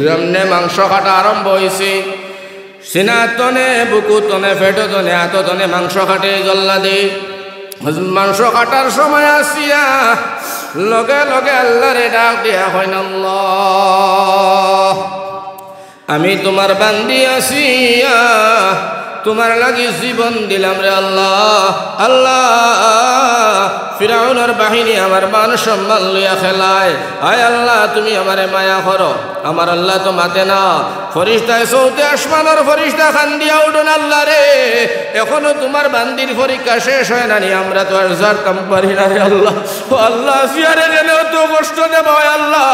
যেমনে মাংস কাটা আরম্ভ হয়েছে, সিনাতনে, বুকুতনে, ফেটতনে, হাততনে মাংস কাটে জল্লাদে। মাংস কাটার সময় আসিয়া লগে লগে আল্লাহরে ডাক দিয়া হয় না, আল্লাহ আমি তোমার বান্দি আসিয়া তোমার লাগি জীবন দিলাম রে আল্লাহ। আল্লাহ ফিরাউনের বাহিনী আমার মান সম্মান লইয়া খেলায়, আয় আল্লাহ তুমি আমারে মায়া করো। আমার আল্লাহ তো মাতে না, ফরিস্তায় চৌতে আসমানের ফরিস্তা খান দিয়া উঠুন, আল্লাহ রে এখনো তোমার বান্দির পরীক্ষা শেষ হয় না নি, আমরা তো আর জানতাম পারি না রে আল্লাহ। ও আল্লাহ সিয়ারে গেলেও তো কষ্ট দেব, আল্লাহ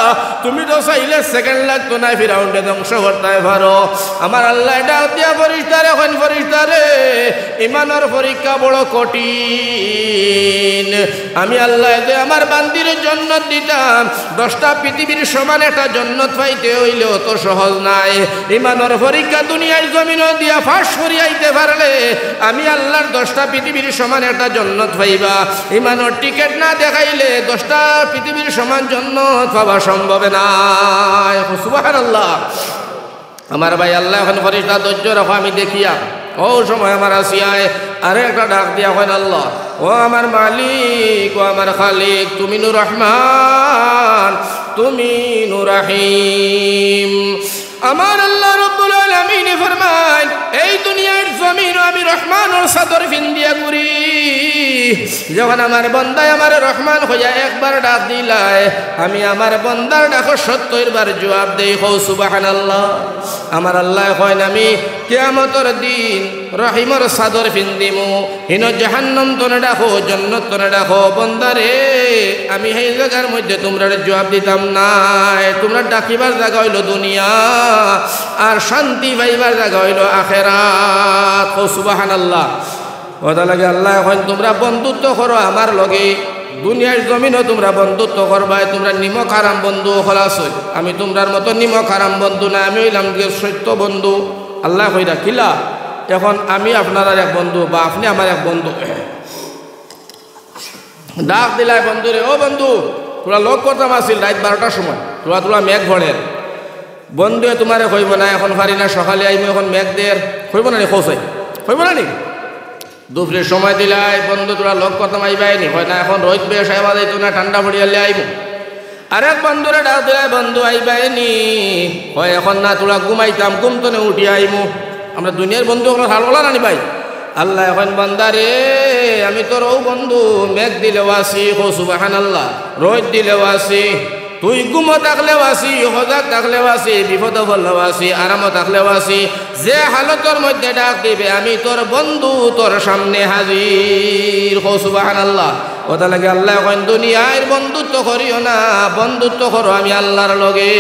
তুমি তো চাইলে সেকেন্ড লাগতো না ফিরাউনকে ধ্বংস করতে পারো। আমার আল্লাহ ডাক দিয়া ফরিস্তারে, এখন ফরিস্তারে ইমানের পরীক্ষা বড় কঠিন। আমি আল্লাহ যে আমার বান্দির জন্নত দিতাম, 10টা পৃথিবীর সমান একটা জন্নত পাইতে হইলেও তো সহজ নাই। ইমানের পরীক্ষা দুনিয়ার জমিন দিয়া ফাঁস করিয়াইতে পারলে আমি আল্লাহর 10টা পৃথিবীর সমান একটা জন্নত পাইবা। ইমানের টিকিট না দেখাইলে 10টা পৃথিবীর সমান জন্নত পাওয়া সম্ভব না। সুবহানাল্লাহ। আমার ভাই আল্লাহ এখন ফরিস্তা ধৈর্য রাখো, আমি দেখিয়া ও সময় আমার আসিয়ায় আরে একটা ডাক দিয়া হয় আল্লাহ, ও আমার মালিক, ও আমার খালিক, তুমি নূর রহমান, তুমি নূর রহিম। আমার আল্লাহ রব্বুল আলামিন ফরমান, এই দুনিয়ার জমিন আমি রহমানের চাদর ফিন্দিয়া ঘুরি। যখন আমার বন্দায় আমার রহমান হইয়া একবার ডাক দিলায়, আমি আমার বন্দার ডাকো 70 বার জবাব দেই। হো সুবহানাল্লাহ। আমার আল্লাহ কয় আমি কিয়ামতের দিন রহিমর চাদর ফিন্দিমু, হিন জাহান্নাম তনে ডাকো, জান্নাত তনে ডাকো, বন্দারে আমি সেই জায়গার মধ্যে তোমরা জবাব দিতাম না। তোমরা ডাকিবার জায়গা হইল দুনিয়া, আর শান্তি পাইবার জায়গা হইল আখেরাত। ও সুবহানাল্লাহ। কথা লাগে আল্লাহ এখন তোমরা বন্ধুত্ব করো আমার লগে, দুনিয়ার জমিনও তোমরা বন্ধুত্ব করবাই। তোমরা নিমক হারাম বন্ধু হলাস, আমি তোমরার মতো নিমক হারাম বন্ধু না, আমি হইলাম সত্য বন্ধু। আল্লাহ কইরা কিলা, এখন আমি আপনার এক বন্ধু বা আপনি আমার এক বন্ধু। ডাক দিলাই বন্ধুরে, ও বন্ধু তোরা লোক করতাম আসিল রাত 12টার সময়, তোরা মেঘ ভরের বন্ধুয়ে তোমারে কইব না এখন পারি না, সকালে আইব এখন মেঘ দের কইব না নি, খোঁচাই কইব না নি। দুপুরের সময় দিলাই বন্ধু তোরা লোক করতাম আইবাইনি, হয় না এখন রোদ বেশ আইবা যাইতো না, ঠান্ডা পড়িয়ালে আইব। আরেক বন্ধুরে ডাক দিলাই, বন্ধু আইবাইনি, হয় এখন না তোরা ঘুমাইতাম, ঘুমতনে উঠি আইমু। আমরা দুনিয়ার বন্ধু ওগুলো হাল বলা নানি ভাই। আল্লাহ এখন বান্দারে আমি তোর ও বন্ধু, মেঘ দিলেও আসি, হো সুবহানাল্লাহ, রোদ দিলেও আসি, তুই গুমো থাকলেও আসি, সজাগ থাকলেও আসি, বিপদ পড়লেও আসি, আরামও থাকলেও আসি, যে হালতের মধ্যে ডাক দিবে আমি তোর বন্ধু তোর সামনে হাজির। হো সুবহানাল্লাহ। কথা লাগে আল্লাহ এখন দুনিয়ার বন্ধুত্ব করিও না, বন্ধুত্ব করো আমি আল্লাহর লগে।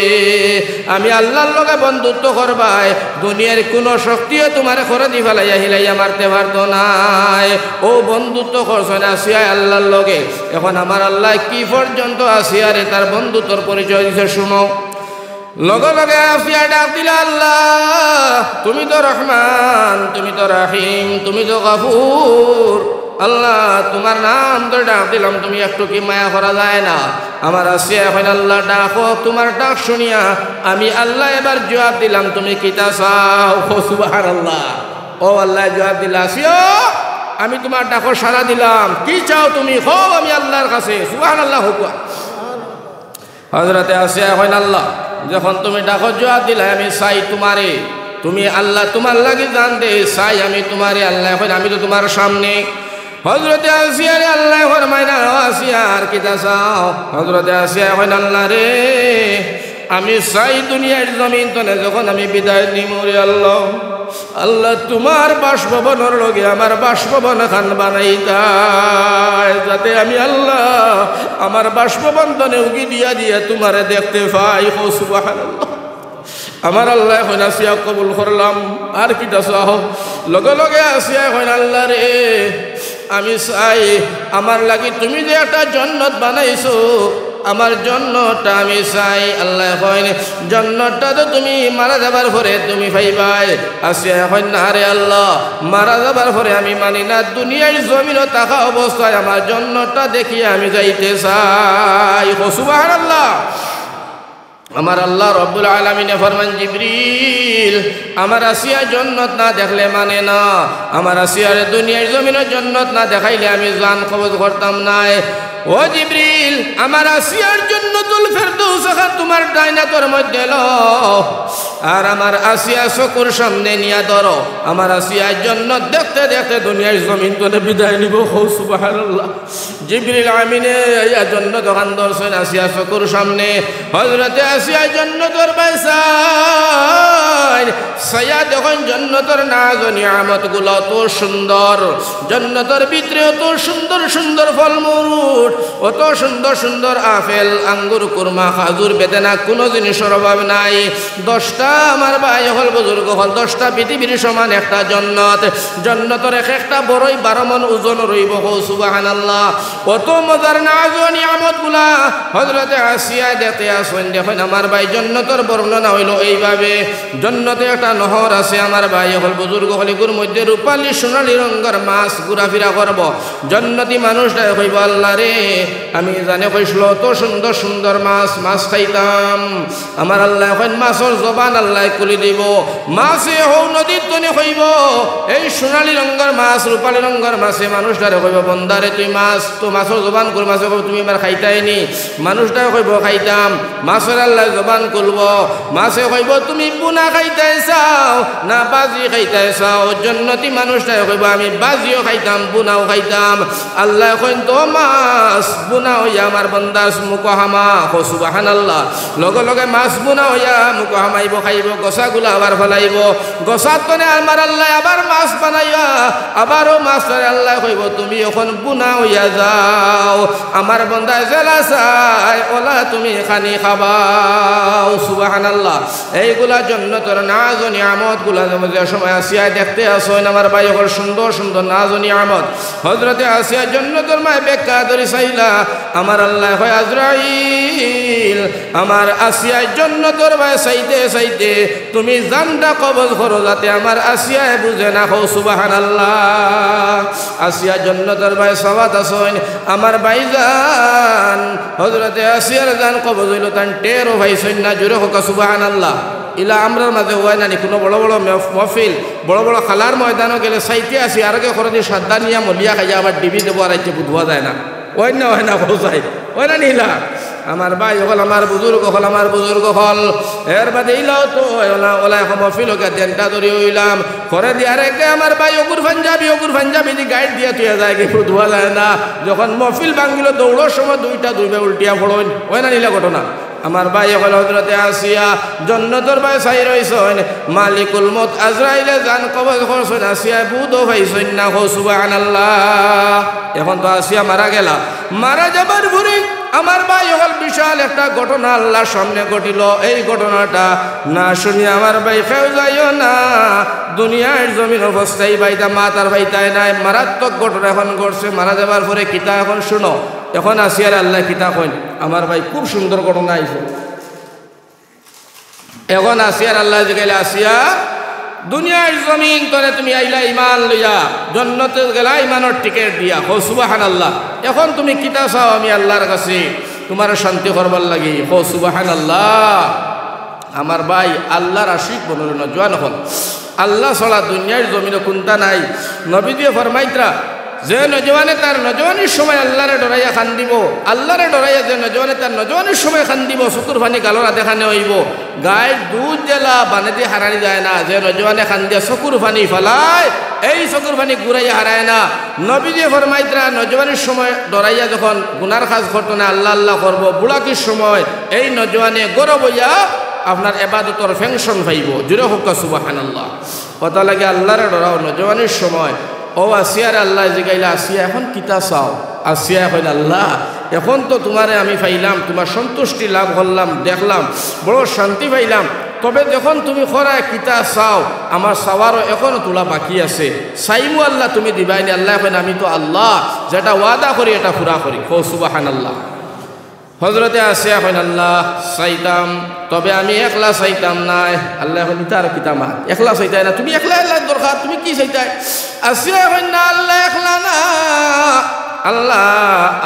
আমি আল্লাহর লগে বন্ধুত্ব করবাই, দুনিয়ার কোনো শক্তিও তোমার করে দি ফেলাইয়া হিলাইয়া মারতে পারতো নাই। ও বন্ধুত্ব করছো না আসিয়া আল্লাহর লগে। এখন আমার আল্লাহ কি পর্যন্ত আসিয়ারে তার বন্ধুত্বর পরিচয় দিছে শুনো। লগে লগে আসিয়া ডাক দিলা, আল্লাহ তুমি তো রহমান, তুমি তো রহিম, তুমি তো গফুর। আল্লাহ তোমার নাম তো ডাক দিলাম, তুমি একটু কি মায়া করা যায় না? আমার আসিয়া এখন আল্লাহ ডাকো, তোমার ডাক শুনিয়া আমি আল্লাহ এবার জবাব দিলাম, তুমি কিতা চাও? ও সুবহানাল্লাহ। ও আল্লাহ জবাব দিলা, আসিয়া আমি তোমার ডাকো সাড়া দিলাম, কি চাও তুমি? হো আমি আল্লাহর কাছে। সুবহানাল্লাহ। হুকুয়া হযরতে আসিয়া এখন আল্লাহ যখন তুমি ডাকো জবাব দিলা, আমি চাই তোমারে, তুমি আল্লাহ তোমার লাগি জান দে, চাই আমি তোমারে। আল্লাহ এখন আমি তো তোমার সামনে। হযরতে আসিয়ারে আল্লাহ ফরমায় না, আসিয়া আর কিতা চাও? হযরতে আসিয়া এখন আল্লাহ রে আমি চাই দুনিয়ার জমিন তনে যখন আমি বিদায় নিমু রে আল্লাহ, আল্লাহ তোমার বাসভবনের লগে আমার বাসভবন খান বানাইতা, যাতে আমি আল্লাহ আমার বাসভবন তনে উগি দিয়া দিয়া তোমারে দেখতে পাই। ও সুবহানাল্লাহ। আমার আল্লাহ এখন আসিয়া কবুল করলাম, আর কিটা চাও? লগে লগে আসিয়া এখন আল্লাহ রে আমি চাই আমার লাগি তুমি যে একটা জান্নাত বানাইছো, আমার জান্নাতটা আমি চাই। আল্লাহ কইন জান্নাতটা তো তুমি মারা যাবার পরে তুমি পাইবাই। আসিয়া এখন না রে আল্লাহ মারা যাবার পরে আমি মানি না, দুনিয়ার জমিনে থাকা অবস্থায় আমার জান্নাতটা দেখিয়ে আমি যাইতে চাই। ও সুবহানাল্লাহ। আমার আল্লাহ রব্বুল আলামিনে ফরমান জিবরিল আমার আসিয়া জান্নাত না দেখলে মানে না, আমার আসিয়ার দুনিয়ার জমিনের জান্নাত না দেখাইলে আমি জান কবজ করতাম না। ও জিবরিল আমার আসিয়ার জান্নাতুল ফেরদৌস তোমার ডাইনাতর মধ্যে লও, আর আমার আসিয়া চকুর সামনে নিয়া ধরো। আমার আসিয়ার জান্নাত দেখতে দেখতে দুনিয়ার জমিন তোলে বিদায় নিব। সুবহানাল্লাহ। জিবরিল আমিনে ইয়া জান্নাত ওখান ধরছেন আসিয়া চকুর সামনে। হযরতে আসিয়া জান্নাতর বাইসাই সায়া দেখুন জান্নাতের নাজ ও নিয়ামতগুলো তো সুন্দর, জান্নাতের ভিতরে অত সুন্দর সুন্দর ফলমূল, অত সুন্দর সুন্দর আপেল আঙ্গুর কুরমা খাজুর বেদানা, কোনো জিনিসের অভাব নাই। 10টা আমার ভাই হল বুজুর্গ হল 10টা পৃথিবীর সমান একটা জান্নাত, জান্নাতের এক একটা বড়ই 12 মণ ওজন রইব। সুবহানাল্লাহ। কত মজার নাজ ও নিয়ামতগুলা হযরতে আসিয়া দেখতে আসেন। দেখেন আমার ভাই জান্নাতের বর্ণনা হইল এইভাবে, জান্নাতে একটা নহর আছে আমার ভাই হল বুজুর্গ হলিগুর মধ্যে রূপালী সোনালী রঙের মাছ ঘোরাফেরা করব। জান্নাতি মানুষটা কইব আল্লাহ রে আমি জানে কইছিল তো সুন্দর সুন্দর মাছ, মাছ খাইতাম। আমার আল্লাহ এখন মাছের জবান আল্লাহ খুলে দিব, মাছে হৌ নদীর তনে কইব এই সোনালী রঙের মাছ রূপালী রঙের মাছে মানুষটারে কইব বন্দারে তুই মাছ, তো মাছের জবান কর, মাছে কইব তুমি এবার খাইতাইনি, মানুষটা কইব খাইতাম। মাছের আল্লাহ জবান খুলব, মাছে কইব তুমি বুনা খাইতাই চাও না বাজি খাইতাই চাও। জান্নাতি মানুষটা কইব আমি বাজিও খাইতাম বুনাও খাইতাম। আল্লাহ কইন তো মাছ বুনা হইয়া আমার বন্দার মুখ হামা। সুবহানাল্লাহ। লগে লগে মাছ বুনা হইয়া মুখ হামাইব, খাইব, গছাগুলা আবার ফেলাইব, গছার তনে আমার আল্লাহ আবার মাছ বানাইয়া আবারও মাছ আল্লাহ কইব তুমি এখন বুনা হইয়া যাও, আমার বন্দায় জেলা চাই ওলা তুমি খানি খাবাও। সুবহানাল্লাহ। এইগুলা জান্নাতের নাজ ও নিয়ামত গুলা যে সময় আসিয়া দেখতে আসেন আমার ভাই হল সুন্দর সুন্দর নাজ ও নিয়ামত। হযরতে আসিয়া জান্নাতের মায় বেকা ধরি চাইলা আমার আল্লাহ কয় আজরাইল আমার আসিয়া জান্নাতের মায় চাইতে চাইতে তুমি জানটা কবজ করো যাতে আমার আসিয়ায় বুঝে না। সুবহানাল্লাহ। আসিয়া জান্নাতের মায় সওয়াত আসেন আমার ভাইজান হযরতে আসিয়ার জান কবজ হইল তান টেরো ভাইছেন না। জোরে হোক সুবহানাল্লাহ। ইলা আমরার মাঝে হয় নানি কোনো বড় বড় মহফিল বড় বড় খালার ময়দানও গেলে চাইতে আসি আর আগে করে দিয়ে সাদ্দা নিয়া মলিয়া খাইয়া আবার ডিবি দেবো আর আইতে বুধবা যায় না, হয় না বোঝাই হয় না নিলা। আমার ভাই হল আমার বুজুর্গ হল আমার বুজুর্গ হল এর বাদে ইলাও তো ওলা এখন মহফিলকে দেনটা ধরে হইলাম করে দিয়ে আরেকে আমার ভাই অগুর পাঞ্জাবি দি গাইড দিয়ে তুই যায় কি ধোয়া যায় না। যখন মহফিল ভাঙিল দৌড়োর সময় দুইটা উল্টিয়া পড়েন, হয় না নিলা ঘটনা। আমার ভাই হল হযরতে আসিয়া জান্নাতের ভাই চাই রইছেন, মালিকুল মউত আজরাইলে জান কবজ করছেন, আসিয়া বুধ হইছেন না। সুবহানাল্লাহ। এখন তো আসিয়া মারা গেলা, মারা যাবার পরে আমার ভাই হল বিশাল একটা ঘটনা আল্লাহর সামনে ঘটিল। এই ঘটনাটা না শুনি আমার ভাই খেউ যাইও না, দুনিয়ার জমিন অবস্থায় ভাইটা মা তার ভাইটাই নাই। মারাত্মক ঘটনা এখন ঘটছে, মারা যাবার পরে কিতা এখন শুনো। এখন আসিয়ার আল্লাহ কিতা কইন আমার ভাই খুব সুন্দর ঘটনা আইছে। এখন আসিয়ার আল্লাহ জিগাইলে আসিয়া দুনিয়ার জমিন তোরে তুমি আইলা ইমান লইয়া, জান্নাতে গেলা ইমানের টিকেট দিয়া। সুবহানাল্লাহ। এখন তুমি কিতা চাও আমি আল্লাহর কাছে তোমার শান্তি করবার লাগি। সুবহানাল্লাহ। আমার ভাই আল্লাহর আশিক বনল না জোয়ান হল আল্লাহ ছাড়া দুনিয়ার জমিনে কোনটা নাই। নবী দিয়ে ফরমাইতরা যে নজওয়ানে তার নজওয়ানির সময় আল্লাহরে ডরাইয়া খান দিব, আল্লাহরে ডরাইয়া যে নজওয়ানে তার নজওয়ানির সময় খান দিব, চকুর পানি গালরা দেখানে হইব। গায়ের দুধ জেলা বানে দিয়ে হারানি যায় না, যে নজওয়ানে খান দিয়া চকুর পানি ফেলায় এই চকুর পানি ঘুরাইয়া হারায় না। নবী দিয়ে ফরমাইতরা নজওয়ানির সময় ডরাইয়া যখন গুনার কাজ করতো না আল্লাহ আল্লাহ করবো, বুড়াকির সময় এই নজওয়ানে গরব হইয়া আপনার এবাদতর ফেংশন পাইব। জুড়ে হোক সুবহানাল্লাহ। কথা লাগে আল্লাহরে ডরাও নজওয়ানির সময়। ও আসিয়ার আল্লাহ জিগাইলা আসিয়া এখন কিতা চাও? আসিয়া কইল আল্লাহ এখন তো তোমারে আমি পাইলাম, তোমার সন্তুষ্টি লাভ করলাম, দেখলাম বড় শান্তি পাইলাম, তবে যখন তুমি খরায় কিতা চাও আমার চাওয়ারও এখনও তোলা বাকি আছে, চাইমু আল্লাহ তুমি দিবাইনি। আল্লাহ কইন আমি তো আল্লাহ যেটা ওয়াদা করি এটা পুরা করি। সুবহানাল্লাহ। হযরতে আসিয়া কইন আল্লাহ চাইতাম তবে আমি একলা চাইতাম নাই। আল্লাহ কইন তার কিতা মা একলা চাইতাই না, তুমি একলা আল্লাহ দরকার, তুমি কি চাইতাই? আসিয়া কইন না আল্লাহ একলা না, আল্লাহ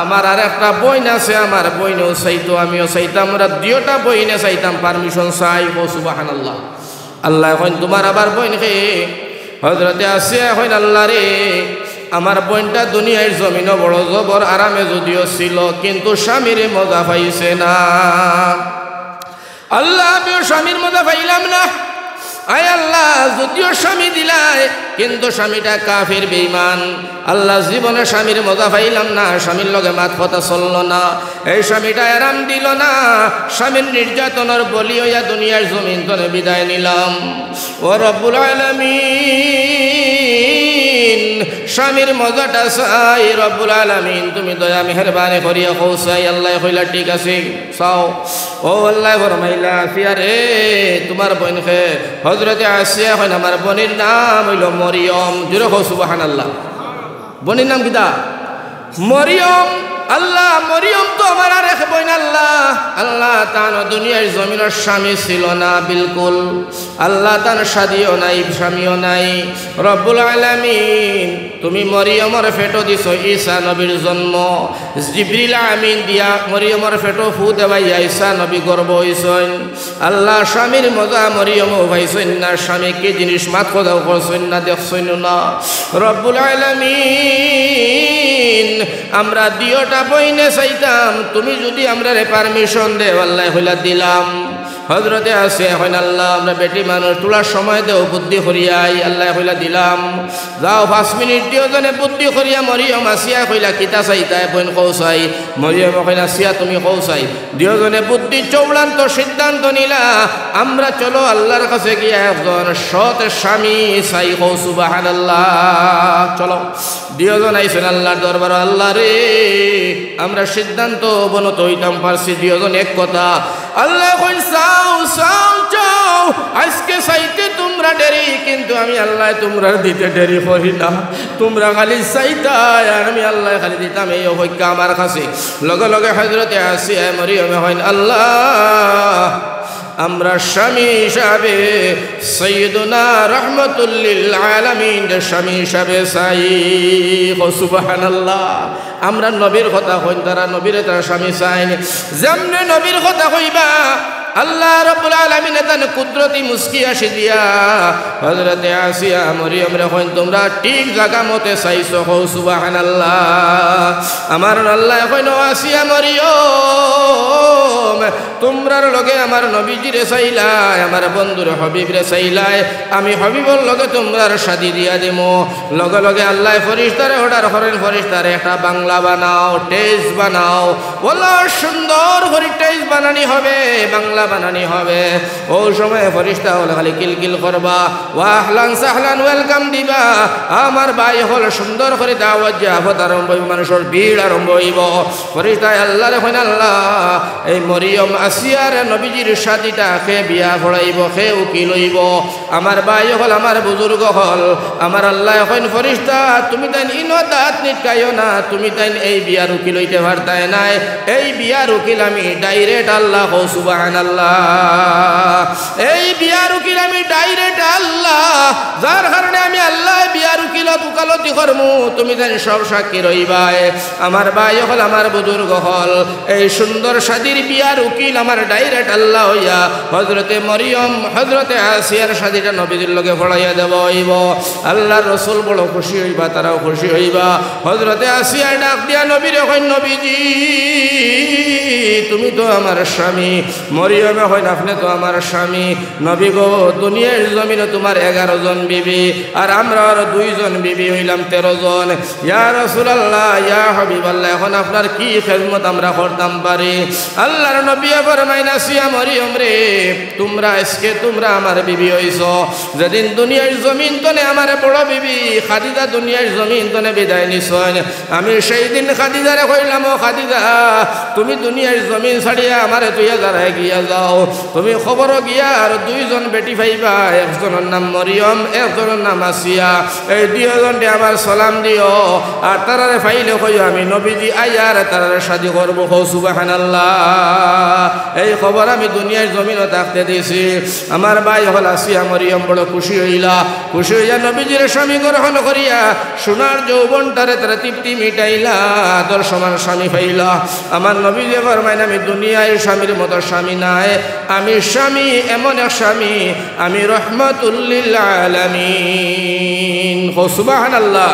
আমার আর একটা বইন আছে, আমার বইনও চাইতো আমিও চাইতাম, আমরা দুইটা বইনে চাইতাম, পারমিশন চাই। ও সুবহানাল্লাহ। আল্লাহ এখন তোমার আবার বইন খে হযরতে আসিয়া এখন আল্লাহ রে আমার বোনটা দুনিয়ার জমিনও বড় জবর আরামে যদিও ছিল, কিন্তু স্বামীর মজা পাইছে না। আল্লাহ আমিও স্বামীর মজা পাইলাম না। আয় আল্লাহ যদিও স্বামী দিলাই, কিন্তু স্বামীটা কাফির বেঈমান। আল্লাহ জীবনে স্বামীর মজা পাইলাম না, স্বামীর লগে মাত কথা চলল না, এই স্বামীটা আরাম দিল না, স্বামীর নির্যাতনের বলি হইয়া দুনিয়ার জমিন তনে বিদায় নিলাম। ও রব্বুল আলামিন স্বামীর মজাটা চাই, রব্বুল আলামিন তুমি দয়া মেহেরবানি করিয়া কৌসাই। আল্লাহ কইলা ঠিক আছে চাও। ও আল্লাহ ফরমাইলা আসিয়া রে তোমার বোনকে হযরতে আসিয়া হয় আমার বোনের নাম হইল মরিয়ম। জোরে কও সুবহানাল্লাহ। বোনের নাম কিতা? মরিয়ম। আল্লাহ মরিয়ম তো আমার আর এক বোন। আল্লাহ আল্লাহ তার দুনিয়ার জমিনের স্বামী ছিল না বিলকুল। আল্লাহ তার শাদিও নাই, স্বামীও নাই। রব্বুল আলামিন তুমি মরিয়মের ফেটো দিছ ঈসা নবীর জন্ম, জিবরিল আমিন দিয়া মরিয়মের ফেটো ফু দেওয়াইয়া ঈসা নবী গর্ভ হইছেন। আল্লাহ স্বামীর মজা মরিয়মও পাইছেন না, স্বামী কি জিনিস মাত খোদাও করছেন না, দেখছেন না। রব্বুল আলামিন আমরা দিওটা বইনে চাইতাম, তুমি যদি আমরা পারমিশন দেও আল্লাহ হইলা দিলাম। হযরতে আসে এখন আল্লাহ আমরা বেটি মানুষ তোলার সময় দেও বুদ্ধি করিয়াই, আল্লাহ কইলা দিলাম। যাও 5 মিনিট দিও জনে বুদ্ধি করিয়া মরিয়ম আসিয়া কইলা কিতা চাইতাই বোন কৌসাই। মরিয়ম কইলা আসিয়া তুমি কৌসাই। দুজনে বুদ্ধি চৌড়ান্ত সিদ্ধান্ত নিলা আমরা চলো আল্লাহর কাছে গিয়া একজন সৎ স্বামী চাই। কৌ সুবহানাল্লাহ। চলো দুজন আইসেন আল্লাহর দরবার। আল্লাহ রে আমরা সিদ্ধান্ত বনত হইতাম পারছি দুজন এক কথা। আল্লাহ কই চাও চাও চাও, আজকে চাইতে তোমরা দেরি, কিন্তু আমি আল্লাহ তোমরা দিতে দেরি করি না। তোমরা খালি চাইতাই আর আমি আল্লাহ খালি দিতাম, এই অপেক্ষা আমার কাছে। লগে লগে হযরতে আসিয়া মরিয়মে হইন আল্লাহ আমরা স্বামী হিসাবে সাইয়্যিদুনা রাহমাতুল লিল আলামিন স্বামী হিসাবে চাই। সুবহানাল্লাহ। আমরা নবীর কথা কইন, তারা নবীরে তারা স্বামী চাইন। যেমনে নবীর কথা কইবা আল্লাহ রাব্বুল আলামিন তান কুদরতি মুস্কি আসি দিয়া হযরতে আসিয়া মরিয়ম রে কইন তোমরা ঠিক জায়গা মতে চাইছো। সুবহানাল্লাহ। আমার আল্লাহ কইন আসিয়া মরিয়ম তোমরার লগে আমার নবীজিরে চাইলাই, আমার বন্ধুরে হবিবরে চাইলাই, আমি হবিবর লগে তোমরার শাদি দিয়া দেবো। লগে লগে আল্লাহ ফরিস্তারে অর্ডার করেন, ফরিস্তারে একটা বাংলা বানাও, টেস্ট বানাও। বলো সুন্দর করে টেস্ট বানানি হবে, বাংলা বানানি হবে। ও সময় ফরিস্তা হলে খালি কিলকিল করবা, ওয়াহলান সাহলান ওয়েলকাম দিবা। আমার ভাই হল সুন্দর করে দাওয়াত জাফত আরম্ভ হইব, মানুষের ভিড় আরম্ভ হইব। ফরিস্তায় আল্লাহ রে কইন আল্লাহ এই মরিয়ম আসিয়ার নবীজির শাদিটা খে বিয়া পড়াইব, খে উকিল হইব। আমার ভাই হল, আমার বুজুর্গ হল। আমার আল্লাহ কইন ফরিস্তা তুমি তাই ইনো দাঁত নিটকাইও না, তুমি তাই এই বিয়ার উকিল হইতে পারতাই নাই। এই বিয়ার উকিল আমি ডাইরেক্ট আল্লাহ। কও সুবহানাল্লাহ। এই বিয়ার উকিল আমি ডাইরেক্ট আল্লাহ, যার কারণে আমি আল্লাহ বিয়ার উকিলত উকালতি করমু, তুমি জানি সব সাক্ষী রইবাই। আমার ভাই হল, আমার বুজুর্গ হল, এই সুন্দর শাদির বিয়ার উকিল আমার ডাইরেক্ট আল্লাহ হইয়া হযরতে মরিয়ম হযরতে আসিয়ার শাদিটা নবীদের লগে পড়াইয়া দেব হইব। আল্লাহর রাসূল বড় খুশি হইবা, তারাও খুশি হইবা। হযরতে আসিয়া ডাক দিয়া নবীরে কইন নবীজি তুমি তো আমার স্বামী। মরিয়মে হইন আপনি তো আমার স্বামী। নবী গো দুনিয়ার জমিনে তোমার 11 জন বিবি, আর আমরা আর 2 জন বিবি হইলাম 13 জন। ইয়া রাসূলুল্লাহ ইয়া হাবিবাল্লাহ এখন আপনার কি খেদমত আমরা করতাম পারি? আল্লাহর নবী ফরমাইনা সিয়া মরিয়ম রে তোমরা আজকে তোমরা আমার বিবি হইছো, যেদিন দুনিয়ার জমিন তনে আমার বড় বিবি খাদিজা দুনিয়ার জমিন তনে বিদায় নিছেন, আমি সেই দিন খাদিজারে কইলাম ও খাদিজা তুমি দুনিয়ার জমিন ছাড়িয়া আমারে 2000 গিয়া যাও তুমি খবর গিয়া আর 2 জন বেটি পাইবা একজনের নাম মরিয়ম একজনের নাম আসিয়া এই 2 জনকে আমার সালাম দিও আর তারারে ফাইলে কইও আমি নবীজি আইয়ার তারারে শাদি করব সুবহানাল্লাহ এই খবর আমি দুনিয়ার জমিনে থাকতে দিয়েছি আমার ভাই হল আসিয়া মরিয়ম বড় খুশি হইলা খুশি হইয়া নবীজির স্বামী গ্রহণ করিয়া সোনার যৌবনটারে তারা তৃপ্তি মিটাইলা তোর সমান স্বামী পাইলা আমার নবীজি ফরমাইন আমি দুনিয়ায় স্বামীর মতো স্বামী নাই আমি স্বামী এমন এক স্বামী আমি রহমাতুল লিল আলামিন সুবহানাল্লাহ